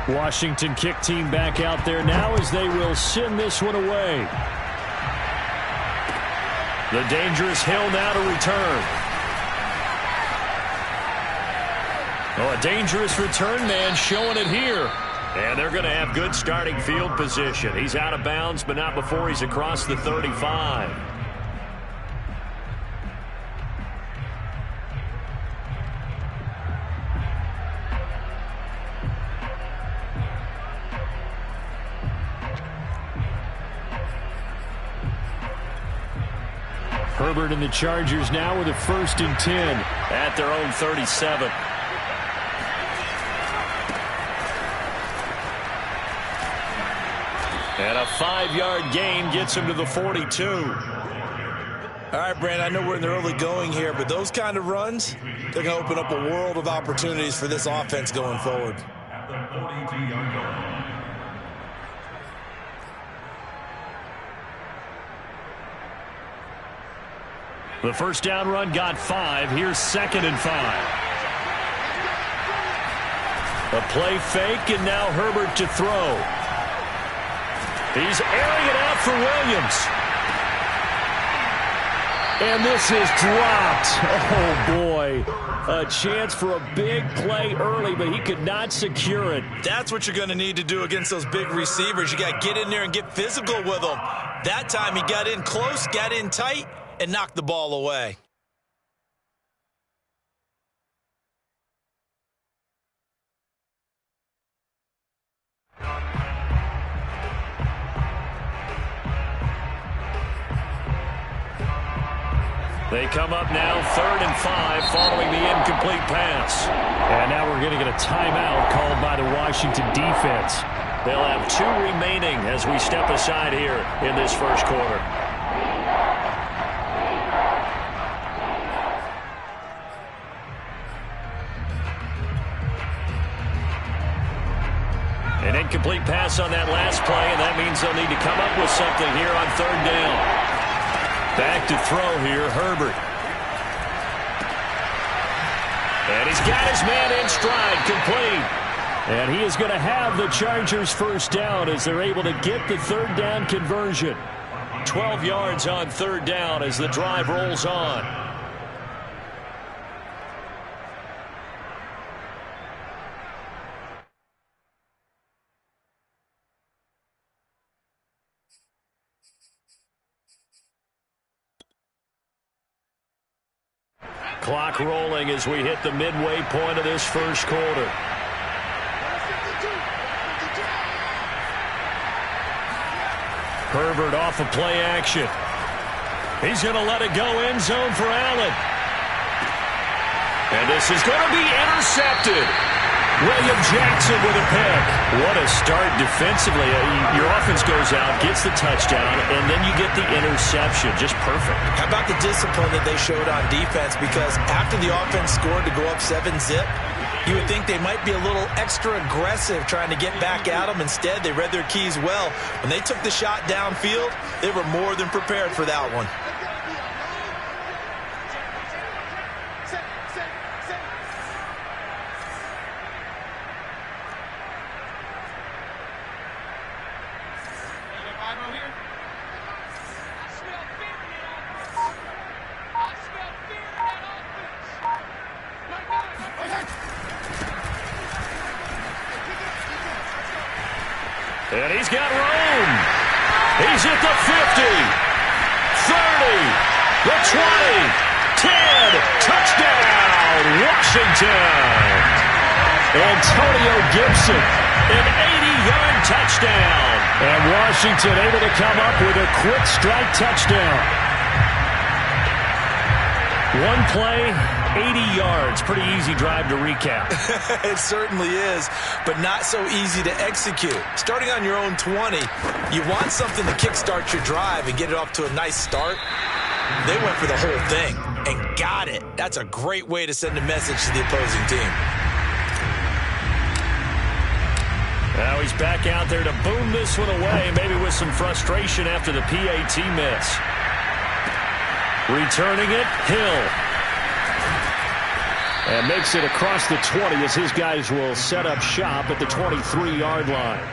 Washington kick team back out there now as they will send this one away. The dangerous Hill now to return. Oh, a dangerous return man showing it here. And they're going to have good starting field position. He's out of bounds, but not before he's across the 35. Herbert and the Chargers now with a 1st and 10 at their own 37. And a 5-yard gain gets him to the 42. All right, Brandon, I know we're in the early going here, but those kind of runs, they're going to open up a world of opportunities for this offense going forward. The first down run got 5. Here's 2nd and 5. A play fake, and now Herbert to throw. He's airing it out for Williams. And this is dropped. Oh, boy. A chance for a big play early, but he could not secure it. That's what you're going to need to do against those big receivers. You got to get in there and get physical with them. That time he got in close, got in tight, and knocked the ball away. They come up now 3rd and 5 following the incomplete pass. And now we're going to get a timeout called by the Washington defense. They'll have 2 remaining as we step aside here in this first quarter. An incomplete pass on that last play, and that means they'll need to come up with something here on 3rd down. Back to throw here, Herbert. And he's got his man in stride, complete. And he is going to have the Chargers' first down as they're able to get the 3rd down conversion. 12 yards on 3rd down as the drive rolls on. Clock rolling as we hit the midway point of this first quarter. Herbert off of play action. He's going to let it go end zone for Allen. And this is going to be intercepted. William Jackson with a pick. What a start defensively. Your offense goes out, gets the touchdown, and then you get the interception. Just perfect. How about the discipline that they showed on defense? Because after the offense scored to go up 7-zip, you would think they might be a little extra aggressive trying to get back at them. Instead, they read their keys well. When they took the shot downfield, they were more than prepared for that one. And he's got room. He's at the 50, 30, the 20, 10, touchdown, Washington. Antonio Gibson, an 80-yard touchdown. And Washington able to come up with a quick strike touchdown. One play, 80 yards. Pretty easy drive to recap. It certainly is, but not so easy to execute. Starting on your own 20, you want something to kickstart your drive and get it off to a nice start. They went for the whole thing and got it. That's a great way to send a message to the opposing team. Now he's back out there to boom this one away, maybe with some frustration after the PAT miss. Returning it, Hill. And makes it across the 20 as his guys will set up shop at the 23-yard line.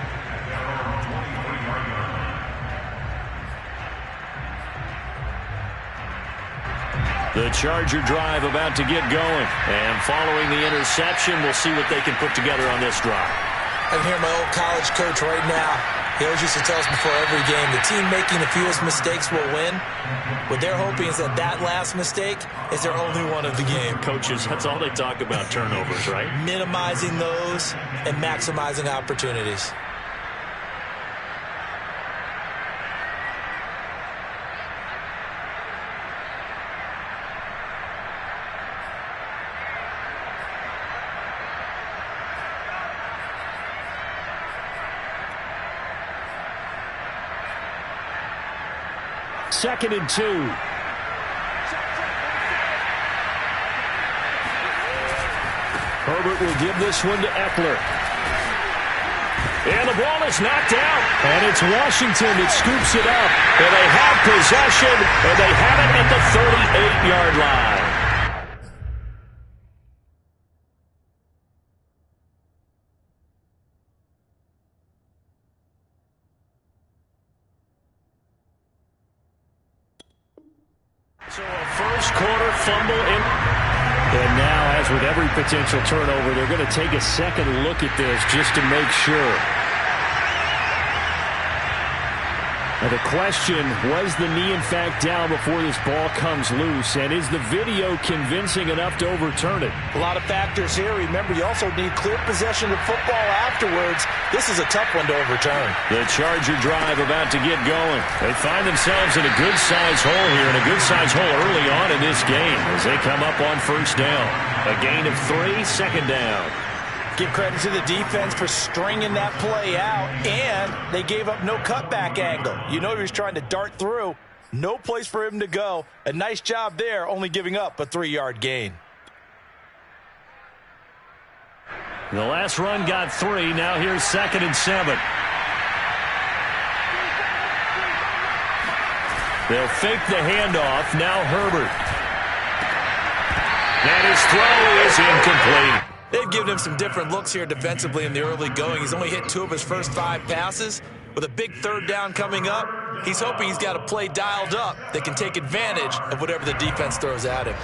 The Charger drive about to get going. And following the interception, we'll see what they can put together on this drive. I can hear my old college coach right now. He always used to tell us before every game, the team making the fewest mistakes will win. What they're hoping is that that last mistake is their only one of the game. Coaches, that's all they talk about, turnovers, right? Minimizing those and maximizing opportunities. Second and 2. Herbert will give this one to Eckler. And the ball is knocked out. And it's Washington that scoops it up. And they have possession. And they have it at the 38-yard line. So a first quarter fumble in. And now, as with every potential turnover, they're going to take a second look at this just to make sure. Now the question, was the knee in fact down before this ball comes loose? And is the video convincing enough to overturn it? A lot of factors here. Remember, you also need clear possession of football afterwards. This is a tough one to overturn. The Charger drive about to get going. They find themselves in a good-sized hole here, and a good-sized hole early on in this game as they come up on first down. A gain of 3, second down. Give credit to the defense for stringing that play out, and they gave up no cutback angle. You know he was trying to dart through. No place for him to go. A nice job there, only giving up a 3-yard gain. The last run got 3. Now here's second and 7. They'll fake the handoff. Now Herbert. And his throw is incomplete. They've given him some different looks here defensively in the early going. He's only hit 2 of his first 5 passes. With a big third down coming up, he's hoping he's got a play dialed up that can take advantage of whatever the defense throws at him.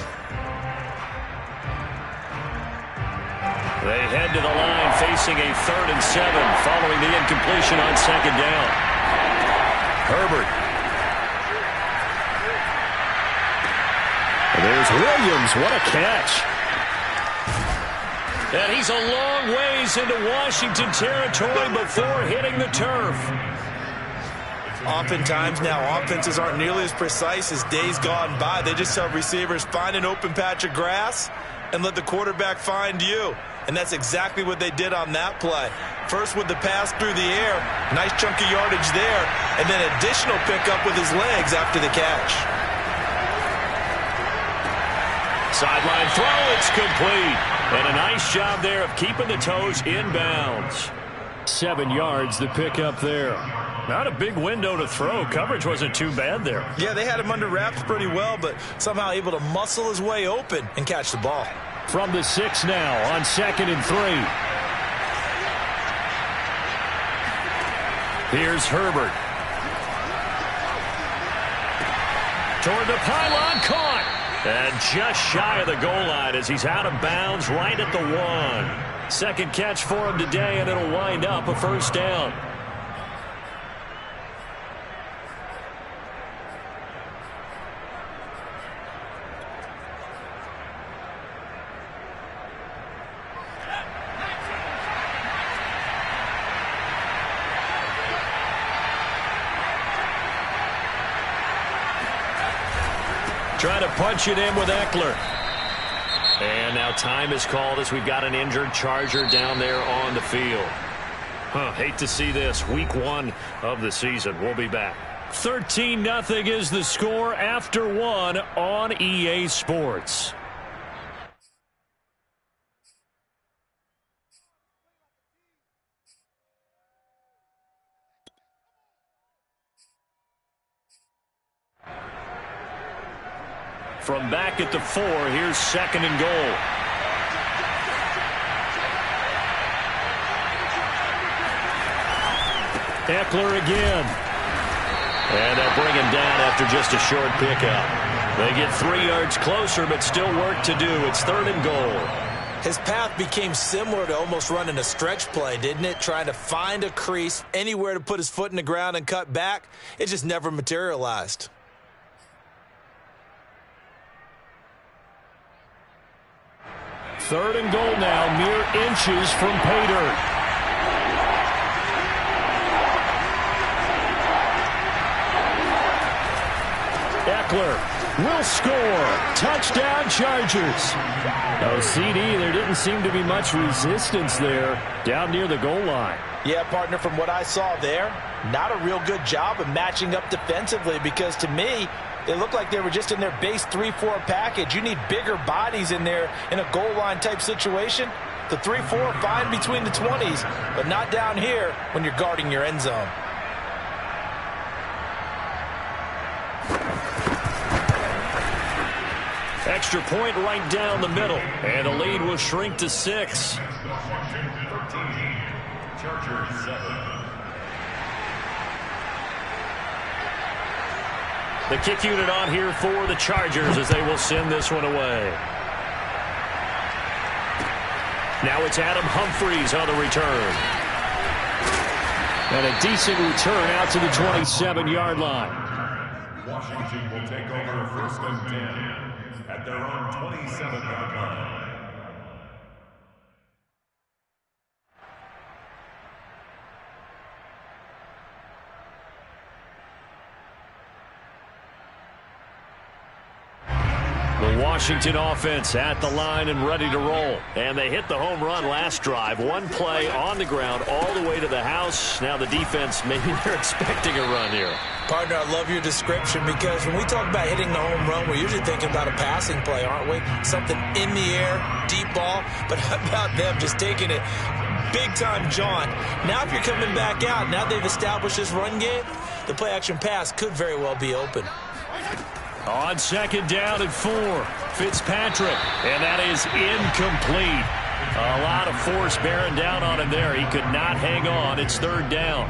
They head to the line facing a 3rd and 7 following the incompletion on second down. Herbert. There's Williams. What a catch. And he's a long ways into Washington territory before hitting the turf. Oftentimes now, offenses aren't nearly as precise as days gone by. They just tell receivers, find an open patch of grass and let the quarterback find you. And that's exactly what they did on that play. First with the pass through the air, nice chunk of yardage there, and then additional pickup with his legs after the catch. Sideline throw, it's complete. And a nice job there of keeping the toes in bounds. 7 yards, the pickup there. Not a big window to throw. Coverage wasn't too bad there. Yeah, they had him under wraps pretty well, but somehow able to muscle his way open and catch the ball. From the 6 now on second and 3. Here's Herbert. Toward the pylon, caught. And just shy of the goal line as he's out of bounds right at the 1. Second catch for him today, and it'll wind up a first down. Trying to punch it in with Eckler. And now time is called as we've got an injured Charger down there on the field. Hate to see this. Week 1 of the season. We'll be back. 13-0 is the score after 1 on EA Sports. From back at the 4, here's second and goal. Eckler again. And they'll bring him down after just a short pickup. They get 3 yards closer, but still work to do. It's 3rd and goal. His path became similar to almost running a stretch play, didn't it? Trying to find a crease, anywhere to put his foot in the ground and cut back. It just never materialized. Third and goal now, mere inches from pay dirt. Eckler will score. Touchdown, Chargers. Oh, CD, there didn't seem to be much resistance there down near the goal line. Yeah, partner, from what I saw there, not a real good job of matching up defensively because to me, they looked like they were just in their base 3-4 package. You need bigger bodies in there in a goal line type situation. The 3-4 fine between the 20s, but not down here when you're guarding your end zone. Extra point right down the middle, and the lead will shrink to 6. The kick unit on here for the Chargers as they will send this one away. Now it's Adam Humphries on the return. And a decent return out to the 27-yard line. Washington will take over 1st and 10 at their own 27-yard line. The Washington offense at the line and ready to roll. And they hit the home run last drive. One play on the ground all the way to the house. Now the defense, maybe they're expecting a run here. Partner, I love your description because when we talk about hitting the home run, we're usually thinking about a passing play, aren't we? Something in the air, deep ball. But how about them just taking it big-time jaunt? Now if you're coming back out, now they've established this run game, the play-action pass could very well be open. On 2nd down and 4, Fitzpatrick, and that is incomplete. A lot of force bearing down on him there. He could not hang on. It's 3rd down.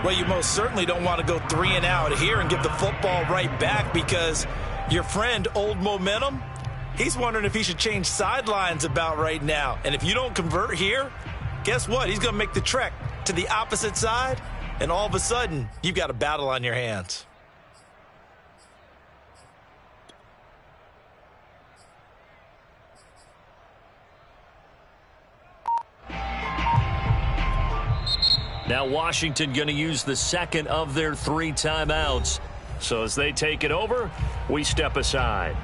Well, you most certainly don't want to go 3 and out here and give the football right back because your friend, Old Momentum, he's wondering if he should change sidelines about right now. And if you don't convert here, guess what? He's going to make the trek to the opposite side, and all of a sudden, you've got a battle on your hands. Now Washington going to use the 2nd of their 3 timeouts. So as they take it over, we step aside.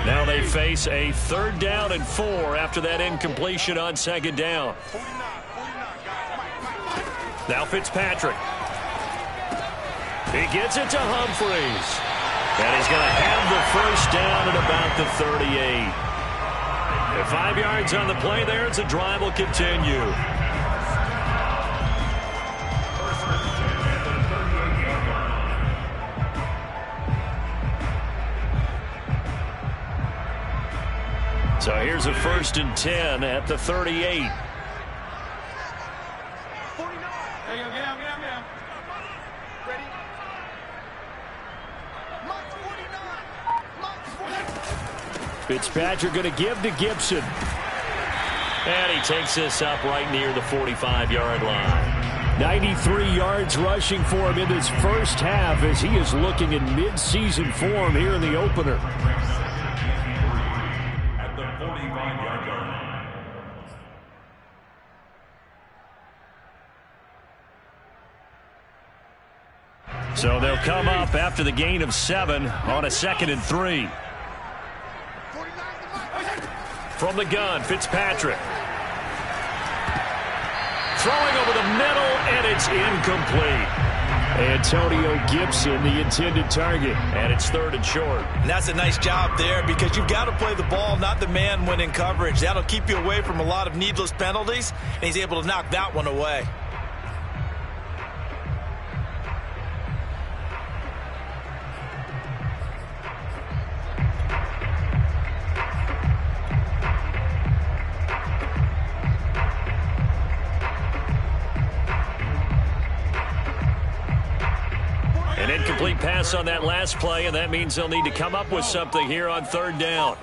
Now they face a 3rd down and 4 after that incompletion on 2nd down. Now Fitzpatrick. He gets it to Humphries. And he's going to have the 1st down at about the 38. And 5 yards on the play there as the drive will continue. So here's a 1st and 10 at the 38. Fitzpatrick going to give to Gibson. And he takes this up right near the 45-yard line. 93 yards rushing for him in this first half as he is looking in mid-season form here in the opener. At the 45-yard line. So they'll come up after the gain of 7 on a 2nd and 3. From the gun, Fitzpatrick. Throwing over the middle, and it's incomplete. Antonio Gibson, the intended target, and it's 3rd and short. And that's a nice job there because you've got to play the ball, not the man when in coverage. That'll keep you away from a lot of needless penalties, and he's able to knock that one away. An incomplete pass on that last play, and that means they'll need to come up with something here on 3rd down.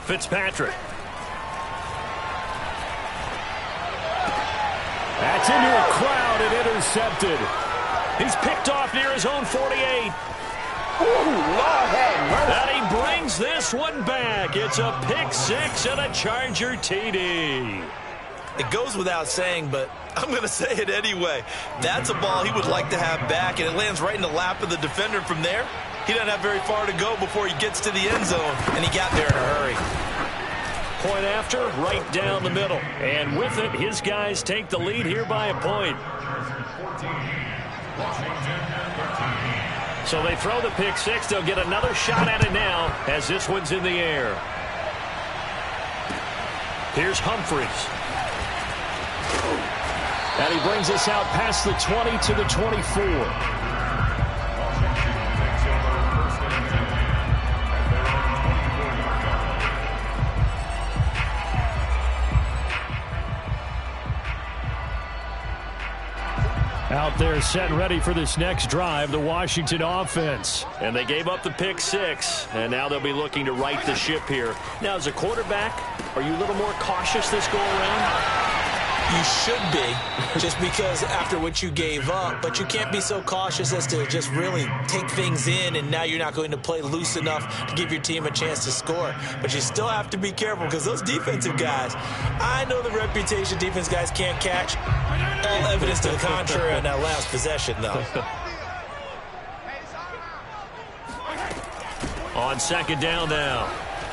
Fitzpatrick. That's into a crowd and intercepted. He's picked off near his own 48. And he brings this one back. It's a pick 6 and a Charger TD. It goes without saying, but I'm going to say it anyway. That's a ball he would like to have back, and it lands right in the lap of the defender from there. He doesn't have very far to go before he gets to the end zone, and he got there in a hurry. Point after, right down the middle. And with it, his guys take the lead here by a point. So they throw the pick 6. They'll get another shot at it now as this one's in the air. Here's Humphries. And he brings us out past the 20 to the 24. Out there set and ready for this next drive, the Washington offense. And they gave up the pick 6, and now they'll be looking to right the ship here. Now, as a quarterback, are you a little more cautious this go-around? You should be, just because after what you gave up, but you can't be so cautious as to just really take things in, and now you're not going to play loose enough to give your team a chance to score. But you still have to be careful because those defensive guys, I know the reputation defense guys can't catch. All evidence to the contrary on that last possession, though. On 2nd down now,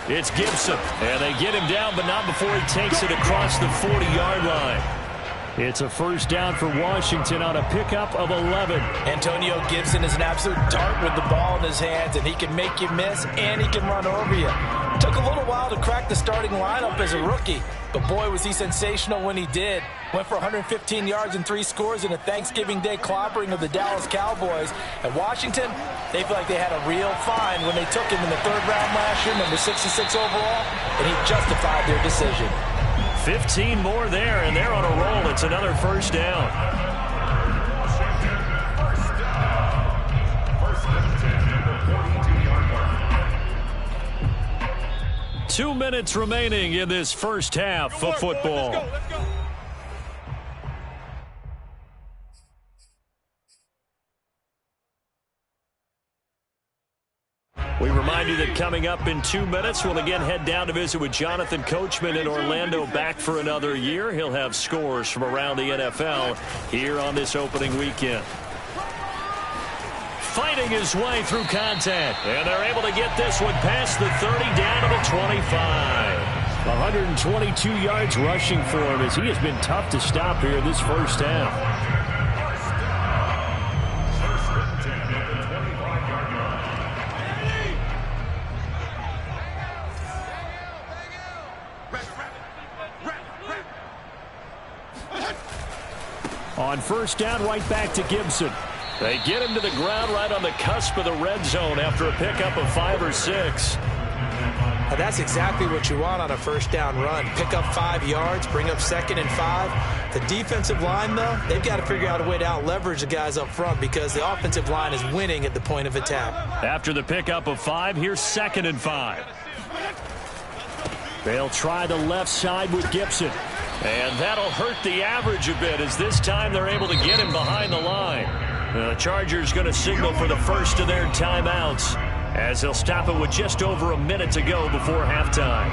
it's Gibson. And they get him down, but not before he takes it across the 40-yard line. It's a 1st down for Washington on a pickup of 11. Antonio Gibson is an absolute dart with the ball in his hands, and he can make you miss, and he can run over you. Took a little while to crack the starting lineup as a rookie, but boy, was he sensational when he did. Went for 115 yards and 3 scores in a Thanksgiving Day clobbering of the Dallas Cowboys. At Washington, they feel like they had a real find when they took him in the 3rd round last year, number 66 overall, and he justified their decision. 15 more there, and they're on a roll. It's another 1st down. 2 minutes remaining in this first half of football. Let's go. We remind you that coming up in 2 minutes, we'll again head down to visit with Jonathan Coachman in Orlando, back for another year. He'll have scores from around the NFL here on this opening weekend. Fighting his way through contact, and they're able to get this one past the 30 down to the 25. 122 yards rushing for him as he has been tough to stop here this first half. On 1st down, right back to Gibson. They get him to the ground right on the cusp of the red zone after a pickup of 5 or 6. Now that's exactly what you want on a 1st down run. Pick up 5 yards, bring up 2nd and 5. The defensive line, though, they've got to figure out a way to out-leverage the guys up front because the offensive line is winning at the point of attack. After the pickup of 5, here's 2nd and 5. They'll try the left side with Gibson. And that'll hurt the average a bit as this time they're able to get him behind the line. The Chargers going to signal for the first of their timeouts as they'll stop it with just over a minute to go before halftime.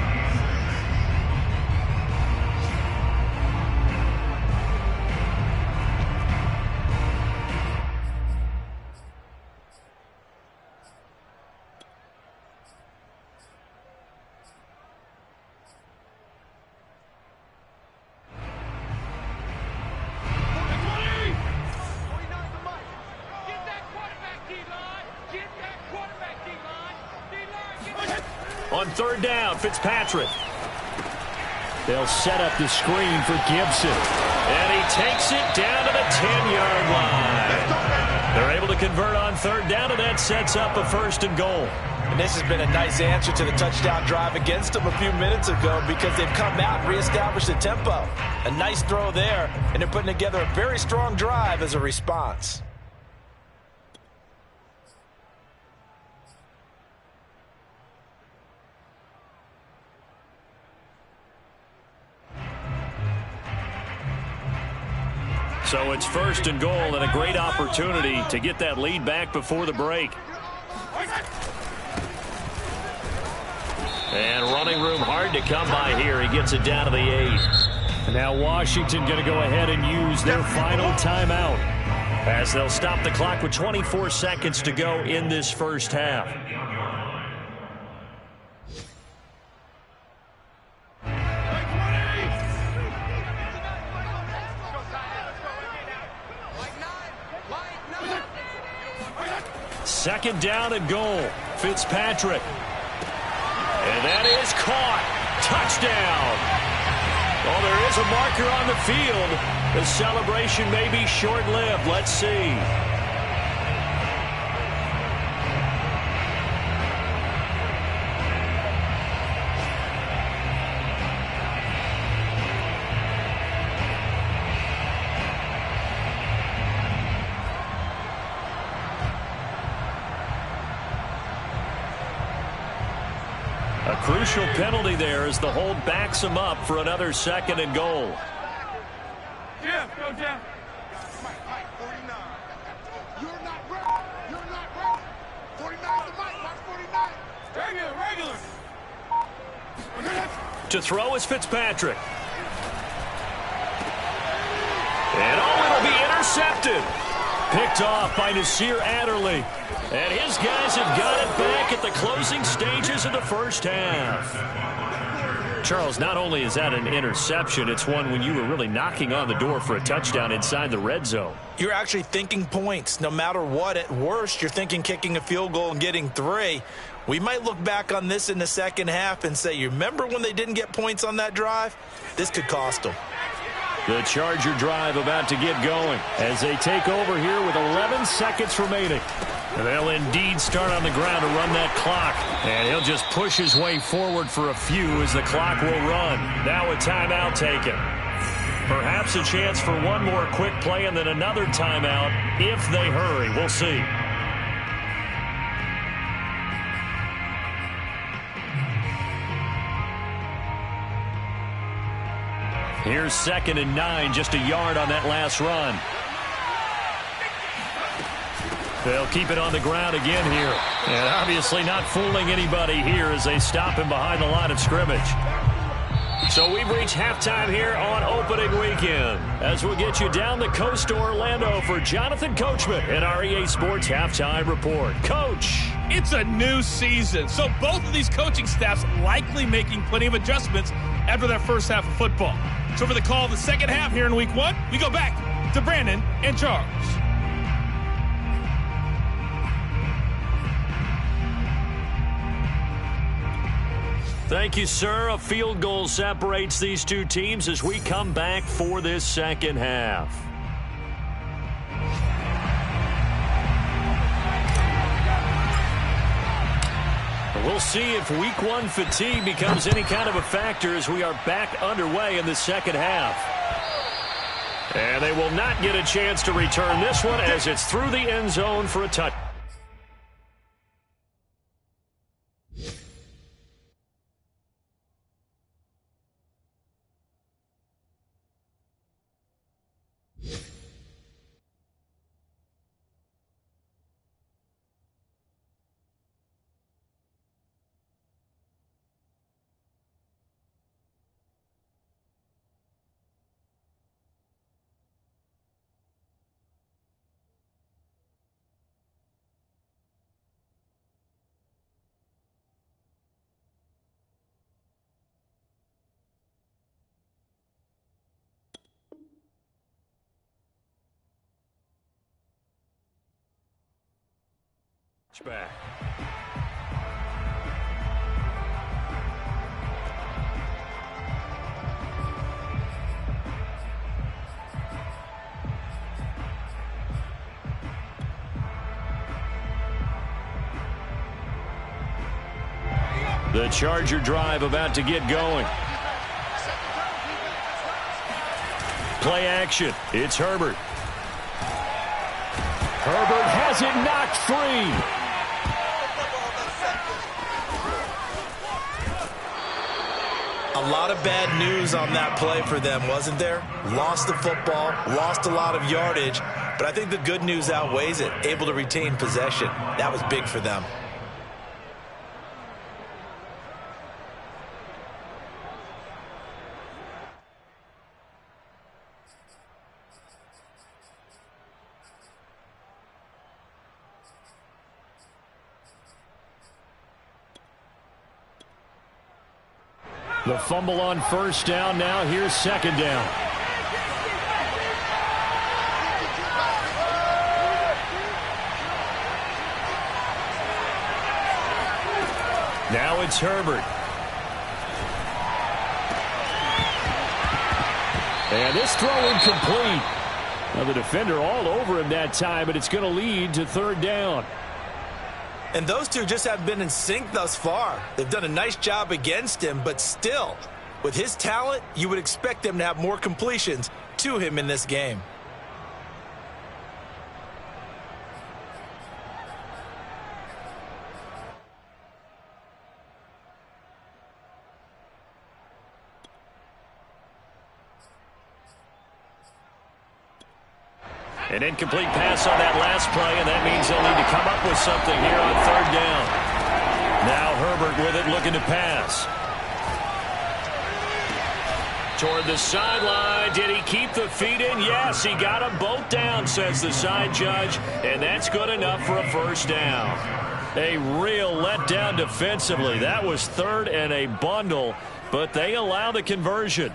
On third down, Fitzpatrick. They'll set up the screen for Gibson. And he takes it down to the 10-yard line. They're able to convert on third down, and that sets up a 1st and goal. And this has been a nice answer to the touchdown drive against them a few minutes ago because they've come out and reestablished the tempo. A nice throw there, and they're putting together a very strong drive as a response. So it's 1st and goal and a great opportunity to get that lead back before the break. And running room hard to come by here. He gets it down to the 8. And now Washington going to go ahead and use their final timeout as they'll stop the clock with 24 seconds to go in this first half. Second down and goal. Fitzpatrick. And that is caught. Touchdown. Well, there is a marker on the field. The celebration may be short-lived. Let's see. A crucial penalty there as the hold backs him up for another 2nd and goal. Jeff, go Jeff. Mike, 49. You're not ready. You're not ready. 49 to Mike. Mike, 49. Regular. To throw is Fitzpatrick. And it'll be intercepted. Picked off by Nasir Adderley. And his guys have got it back at the closing stages of the first half. Charles, not only is that an interception, it's one when you were really knocking on the door for a touchdown inside the red zone. You're actually thinking points. No matter what, at worst, you're thinking kicking a field goal and getting 3. We might look back on this in the second half and say, you remember when they didn't get points on that drive? This could cost them. The Charger drive about to get going as they take over here with 11 seconds remaining. And they'll indeed start on the ground to run that clock. And he'll just push his way forward for a few as the clock will run. Now a timeout taken. Perhaps a chance for one more quick play and then another timeout if they hurry. We'll see. Here's 2nd and 9, just a yard on that last run. They'll keep it on the ground again here. And obviously not fooling anybody here as they stop him behind the line of scrimmage. So we've reached halftime here on opening weekend as we'll get you down the coast to Orlando for Jonathan Coachman at our EA Sports Halftime Report. Coach. It's a new season, so both of these coaching staffs likely making plenty of adjustments after their first half of football. So for the call of the second half here in Week 1, we go back to Brandon and Charles. Thank you, sir. A field goal separates these two teams as we come back for this second half. We'll see if Week 1 fatigue becomes any kind of a factor as we are back underway in the second half. And they will not get a chance to return this one as it's through the end zone for a touchdown. Back. The Charger drive about to get going. Play action. It's Herbert. Herbert has it knocked free. A lot of bad news on that play for them, wasn't there? Lost the football, lost a lot of yardage, but I think the good news outweighs it. Able to retain possession. That was big for them. The fumble on first down. Now here's second down. Now it's Herbert. And this throw incomplete. Now the defender all over him that time, but it's going to lead to third down. And those two just haven't been in sync thus far. They've done a nice job against him, but still, with his talent, you would expect them to have more completions to him in this game. An incomplete pass on that last play, and that means they'll need to come up with something here on third down. Now Herbert with it, looking to pass. Toward the sideline. Did he keep the feet in? Yes, he got them both down, says the side judge, and that's good enough for a first down. A real letdown defensively. That was third and a bundle, but they allow the conversion.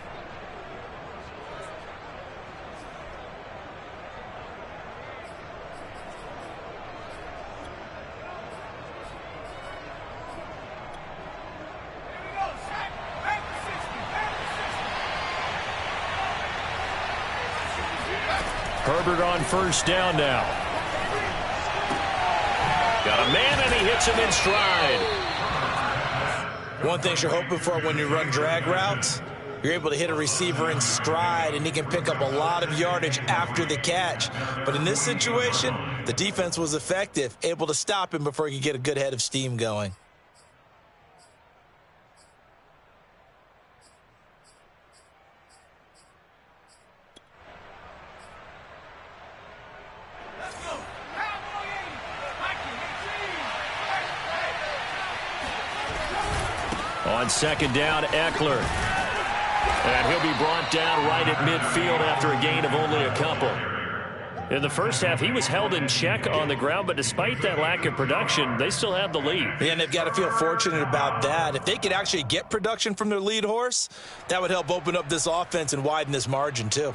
Herbert on first down now. Got a man, and he hits him in stride. One thing you're hoping for when you run drag routes, you're able to hit a receiver in stride, and he can pick up a lot of yardage after the catch. But in this situation, the defense was effective, able to stop him before he could get a good head of steam going. On second down, Eckler. And he'll be brought down right at midfield after a gain of only a couple. In the first half, he was held in check on the ground, but despite that lack of production, they still have the lead. Yeah, and they've got to feel fortunate about that. If they could actually get production from their lead horse, that would help open up this offense and widen this margin too.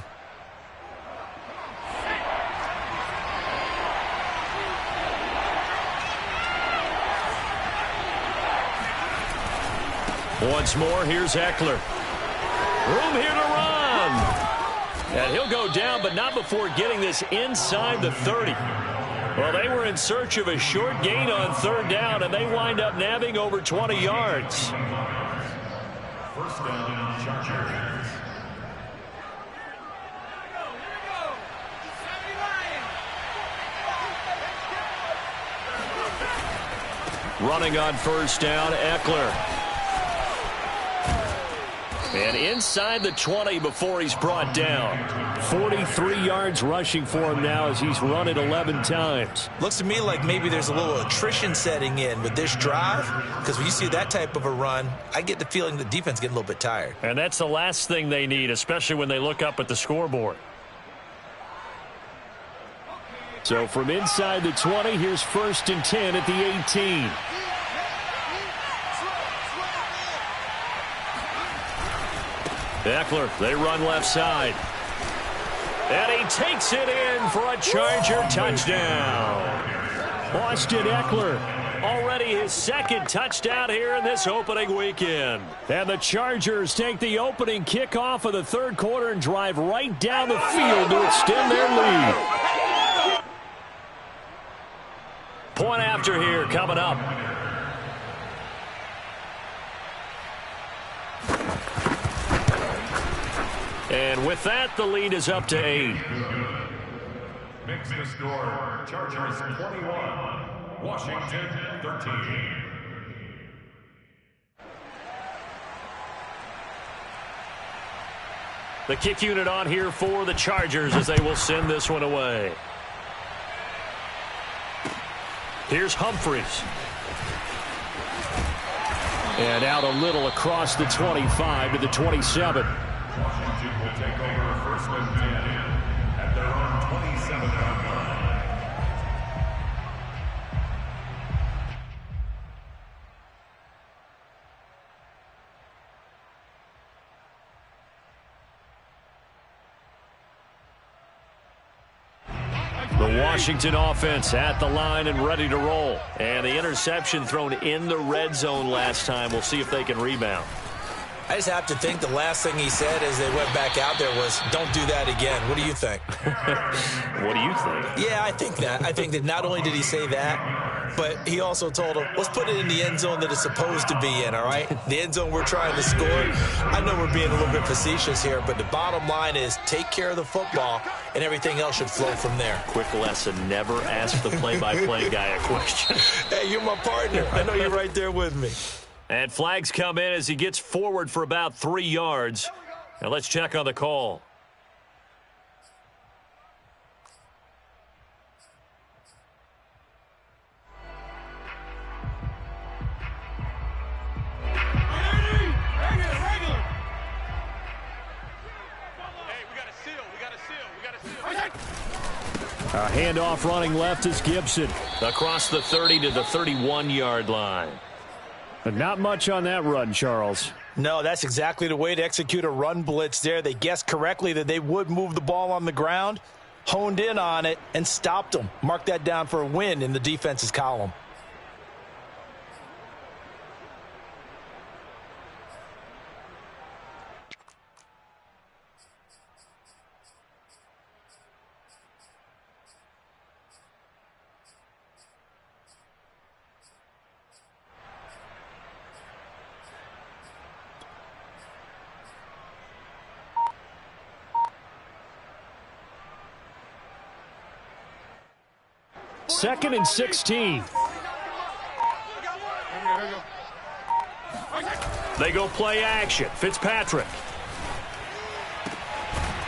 Once more, here's Eckler. Room here to run. And he'll go down, but not before getting this inside the 30. Well, they were in search of a short gain on third down, and they wind up nabbing over 20 yards. First down, Chargers. Running on first down, Eckler. And inside the 20 before he's brought down. 43 yards rushing for him now as he's run it 11 times. Looks to me like maybe there's a little attrition setting in with this drive, because when you see that type of a run, I get the feeling the defense getting a little bit tired. And that's the last thing they need, especially when they look up at the scoreboard. So from inside the 20, here's first and 10 at the 18. Eckler, they run left side. And he takes it in for a Charger touchdown. Austin Eckler, already his second touchdown here in this opening weekend. And the Chargers take the opening kickoff of the third quarter and drive right down the field to extend their lead. Point after here coming up. And with that, the lead is up to 8. Makes the score Chargers 21, Washington 13. The kick unit on here for the Chargers as they will send this one away. Here's Humphries. And out a little across the 25 to the 27. Washington will take over first and 10 at their own 27-yard line. The Washington offense at the line and ready to roll. And the interception thrown in the red zone last time. We'll see if they can rebound. I just have to think the last thing he said as they went back out there was, don't do that again. What do you think? What do you think? Yeah, I think that. I think that not only did he say that, but he also told him, let's put it in the end zone that it's supposed to be in, all right? The end zone we're trying to score. I know we're being a little bit facetious here, but the bottom line is take care of the football, and everything else should flow from there. Quick lesson, never ask the play-by-play guy a question. Hey, you're my partner. I know you're right there with me. And flags come in as he gets forward for about 3 yards. Now let's check on the call. A handoff running left is Gibson. Across the 30 to the 31-yard line. But not much on that run, Charles. No, that's exactly the way to execute a run blitz there. They guessed correctly that they would move the ball on the ground, honed in on it, and stopped them. Mark that down for a win in the defense's column. Second and 16. They go play action. Fitzpatrick.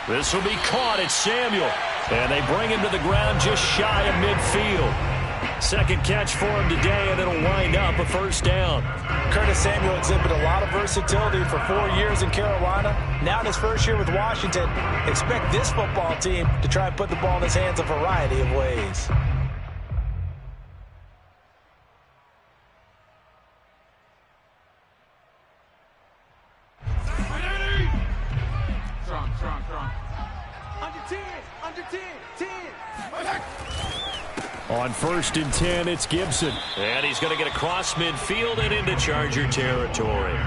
This will be caught. It's Samuel. And they bring him to the ground just shy of midfield. Second catch for him today, and it'll wind up a first down. Curtis Samuel exhibited a lot of versatility for 4 years in Carolina. Now in his first year with Washington, expect this football team to try and put the ball in his hands a variety of ways. On first and 10, it's Gibson. And he's going to get across midfield and into Charger territory.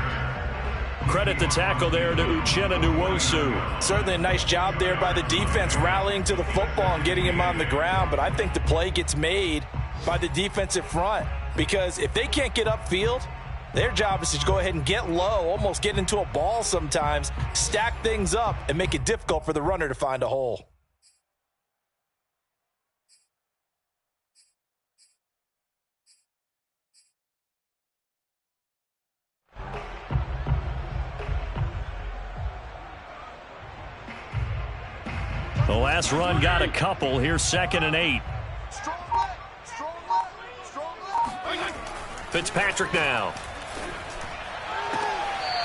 Credit the tackle there to Uchenna Nwosu. Certainly a nice job there by the defense rallying to the football and getting him on the ground. But I think the play gets made by the defensive front. Because if they can't get upfield, their job is to go ahead and get low, almost get into a ball sometimes, stack things up, and make it difficult for the runner to find a hole. The last run got a couple. Here's second and 8. Fitzpatrick now.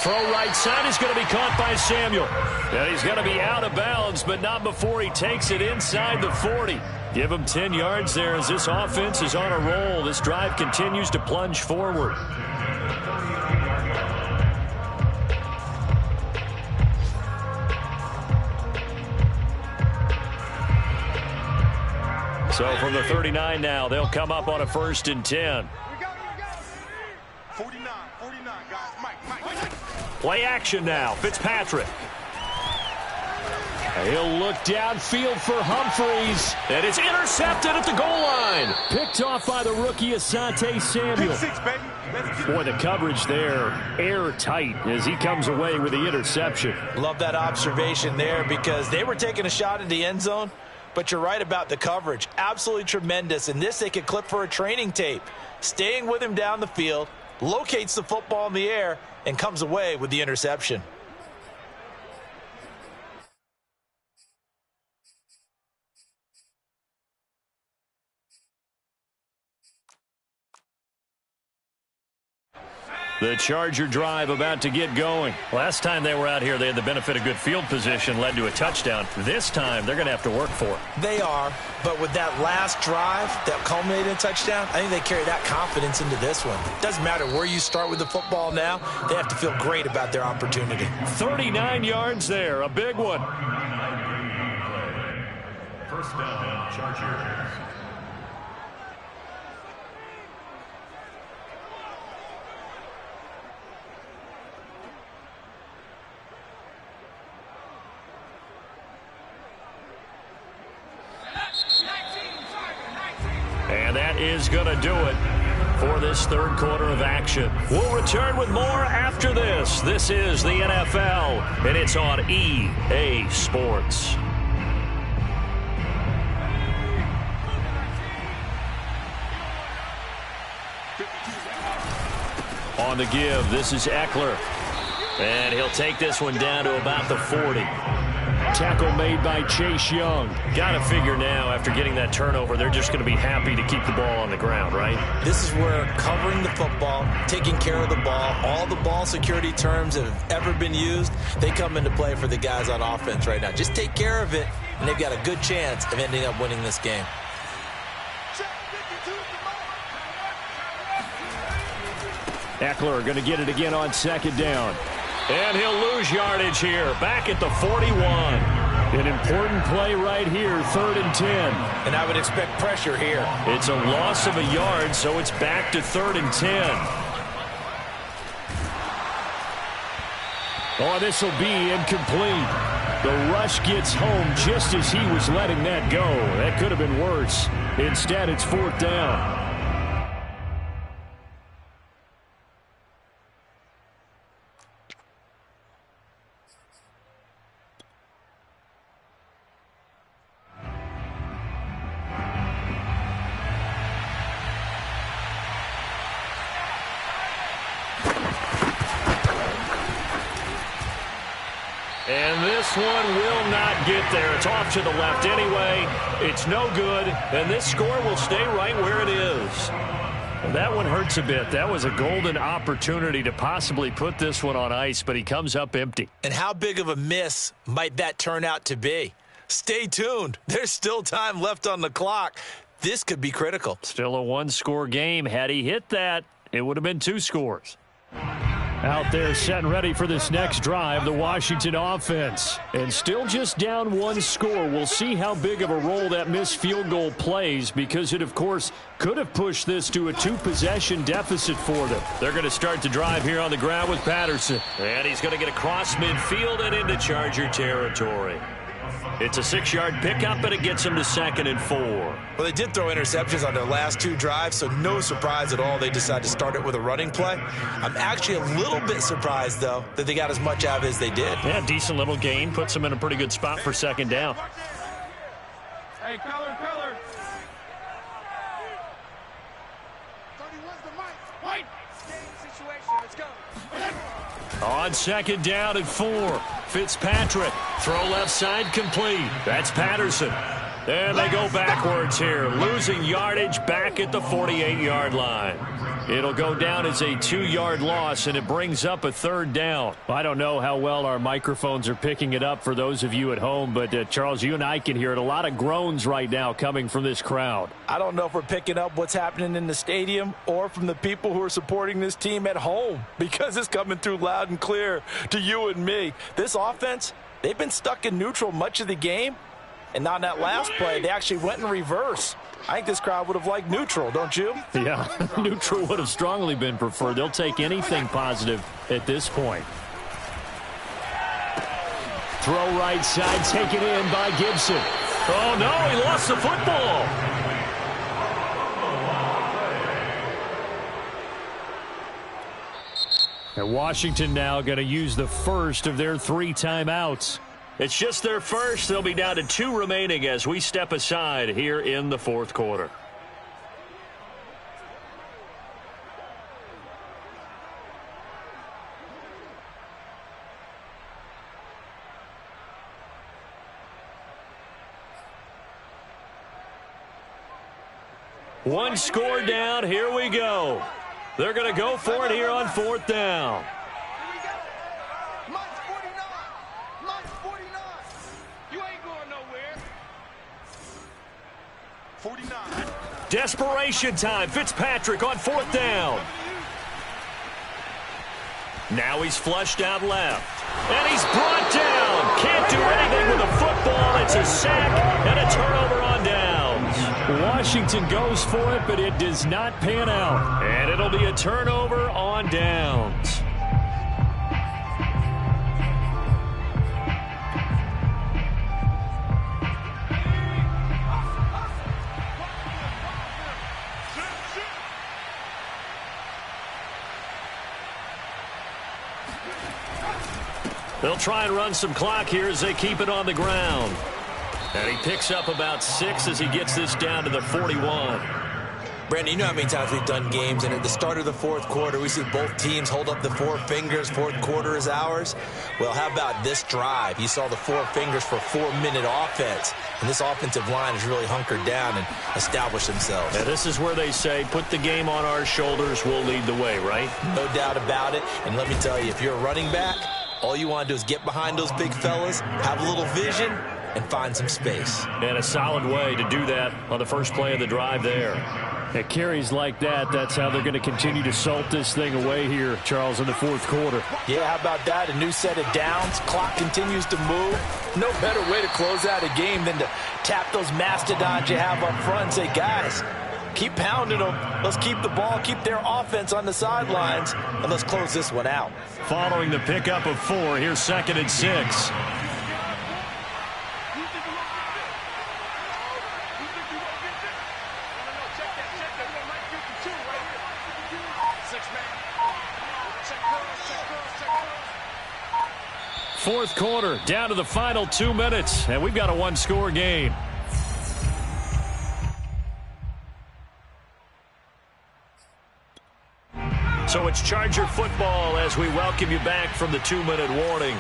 Throw right side is going to be caught by Samuel. And he's going to be out of bounds, but not before he takes it inside the 40. Give him 10 yards there as this offense is on a roll. This drive continues to plunge forward. So from the 39 now, they'll come up on a first and 10. 49, guys. Mike. Play action now. Fitzpatrick. He'll look downfield for Humphreys, and it's intercepted at the goal line. Picked off by the rookie Asante Samuel. Boy, the coverage there airtight as he comes away with the interception. Love that observation there because they were taking a shot at the end zone, but you're right about the coverage. Absolutely tremendous. And this they could clip for a training tape. Staying with him down the field, locates the football in the air, and comes away with the interception. The Charger drive about to get going. Last time they were out here, they had the benefit of good field position, led to a touchdown. This time, they're going to have to work for it. They are, but with that last drive that culminated in a touchdown, I think they carry that confidence into this one. Doesn't matter where you start with the football now, they have to feel great about their opportunity. 39 yards there, a big one. First down, Chargers. And that is going to do it for this third quarter of action. We'll return with more after this. This is the NFL, and it's on EA Sports. On the give, this is Eckler. And he'll take this one down to about the 40. Tackle made by Chase Young. Got to figure now, after getting that turnover, they're just going to be happy to keep the ball on the ground, right? This is where covering the football, taking care of the ball, all the ball security terms that have ever been used, they come into play for the guys on offense right now. Just take care of it, and they've got a good chance of ending up winning this game. Eckler going to get it again on second down. And he'll lose yardage here, back at the 41. An important play right here, 3rd and 10. And I would expect pressure here. It's a loss of a yard, so it's back to 3rd and 10. Oh, this will be incomplete. The rush gets home just as he was letting that go. That could have been worse. Instead, it's 4th down. And this one will not get there. It's off to the left anyway. It's no good, and this score will stay right where it is. Well, that one hurts a bit. That was a golden opportunity to possibly put this one on ice, but he comes up empty. And how big of a miss might that turn out to be? Stay tuned. There's still time left on the clock. This could be critical. Still a one-score game. Had he hit that, it would have been 2 scores. Out there set and ready for this next drive, the Washington offense. And still just down 1 score. We'll see how big of a role that missed field goal plays because it, of course, could have pushed this to a 2-possession deficit for them. They're going to start the drive here on the ground with Patterson. And he's going to get across midfield and into Charger territory. It's a 6-yard pickup, and it gets them to 2nd and 4. Well, they did throw interceptions on their last 2 drives, so no surprise at all they decided to start it with a running play. I'm actually a little bit surprised, though, that they got as much out of it as they did. Yeah, decent little gain. Puts them in a pretty good spot for 2nd down. Hey, color. 31's the mic. White. Game situation. Let's go. On 2nd down and 4. Fitzpatrick. Throw left side complete. That's Patterson. And they go backwards here. Losing yardage back at the 48-yard line. It'll go down as a 2-yard loss, and it brings up a 3rd down. I don't know how well our microphones are picking it up for those of you at home, but Charles, you and I can hear it. A lot of groans right now coming from this crowd. I don't know if we're picking up what's happening in the stadium or from the people who are supporting this team at home because it's coming through loud and clear to you and me. This offense, they've been stuck in neutral much of the game, and on that last play, they actually went in reverse. I think this crowd would have liked neutral, don't you? Yeah, neutral would have strongly been preferred. They'll take anything positive at this point. Throw right side, taken in by Gibson. Oh, no, he lost the football. And Washington now going to use the first of their 3 timeouts. It's just their first. They'll be down to 2 remaining as we step aside here in the fourth quarter. One score down. Here we go. They're going to go for it here on 4th down. Mike's 49. Mike's 49. You ain't going nowhere. 49. Desperation time. Fitzpatrick on 4th down. Now he's flushed out left. And he's brought down. Can't do anything with the football. It's a sack and a turnover on downs. Washington goes for it, but it does not pan out. And it'll be a turnover on downs. They'll try and run some clock here as they keep it on the ground. And he picks up about 6 as he gets this down to the 41. Brandon, you know how many times we've done games, and at the start of the fourth quarter, we see both teams hold up the 4 fingers, fourth quarter is ours. Well, how about this drive? You saw the 4 fingers for 4-minute offense, and this offensive line has really hunkered down and established themselves. And this is where they say, put the game on our shoulders, we'll lead the way, right? No doubt about it, and let me tell you, if you're a running back, all you want to do is get behind those big fellas, have a little vision, and find some space. And a solid way to do that on the first play of the drive there. At carries like that, that's how they're going to continue to salt this thing away here, Charles, in the fourth quarter. Yeah, how about that? A new set of downs. Clock continues to move. No better way to close out a game than to tap those mastodons you have up front and say, guys, keep pounding them. Let's keep the ball, keep their offense on the sidelines, and let's close this one out. Following the pickup of 4, here's 2nd and 6. Fourth quarter, down to the final 2 minutes, and we've got a 1-score game. So it's Charger football as we welcome you back from the 2-minute warning.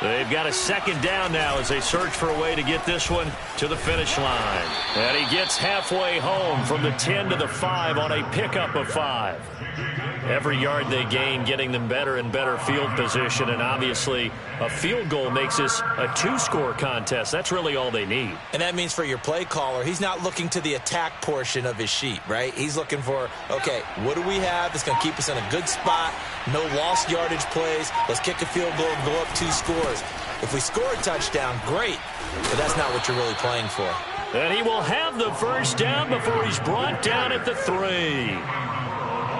They've got a 2nd down now as they search for a way to get this one to the finish line. And he gets halfway home from the 10 to the 5 on a pickup of 5. Every yard they gain, getting them better and better field position, and obviously a field goal makes this a 2-score contest. That's really all they need. And that means for your play caller, he's not looking to the attack portion of his sheet, right? He's looking for, okay, what do we have that's going to keep us in a good spot? No lost yardage plays. Let's kick a field goal and go up 2 scores. If we score a touchdown, great, but that's not what you're really playing for. And he will have the first down before he's brought down at the 3.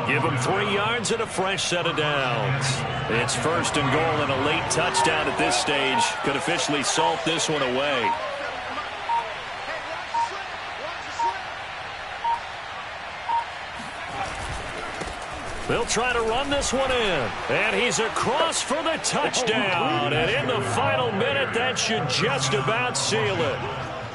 Give him 3 yards and a fresh set of downs. It's 1st and goal and a late touchdown at this stage. Could officially salt this one away. They'll try to run this one in. And he's across for the touchdown. And in the final minute, that should just about seal it.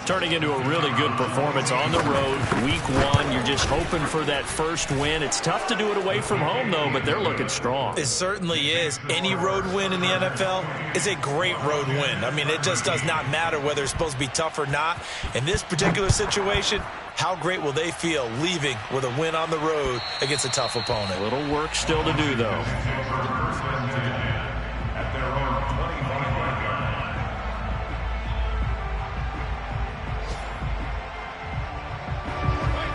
Turning into a really good performance on the road. Week 1, you're just hoping for that first win. It's tough to do it away from home, though, but they're looking strong. It certainly is. Any road win in the NFL is a great road win. I mean, it just does not matter whether it's supposed to be tough or not. In this particular situation, how great will they feel leaving with a win on the road against a tough opponent? A little work still to do, though.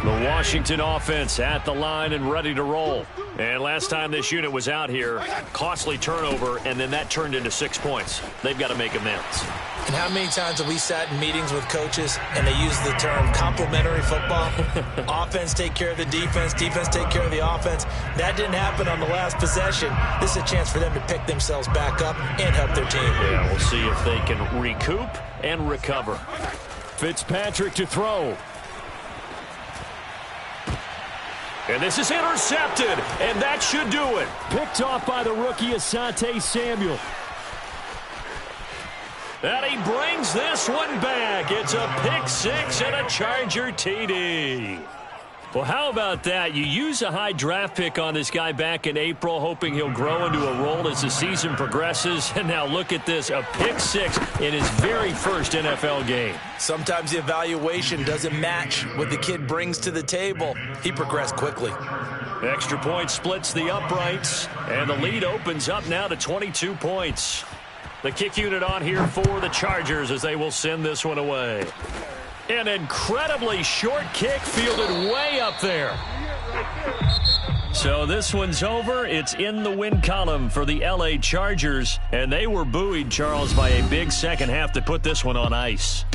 The Washington offense at the line and ready to roll. And last time this unit was out here, costly turnover, and then that turned into 6 points. They've got to make amends. And how many times have we sat in meetings with coaches and they use the term complementary football? Offense take care of the defense, defense take care of the offense. That didn't happen on the last possession. This is a chance for them to pick themselves back up and help their team. Yeah, we'll see if they can recoup and recover. Fitzpatrick to throw. And this is intercepted, and that should do it. Picked off by the rookie Asante Samuel. And he brings this one back. It's a pick six and a Charger TD. Well, how about that? You use a high draft pick on this guy back in April, hoping he'll grow into a role as the season progresses. And now look at this, a pick six in his very first NFL game. Sometimes the evaluation doesn't match what the kid brings to the table. He progressed quickly. Extra point splits the uprights, and the lead opens up now to 22 points. The kick unit on here for the Chargers as they will send this one away. An incredibly short kick fielded way up there. So this one's over. It's in the win column for the LA Chargers, and they were buoyed, Charles, by a big second half to put this one on ice.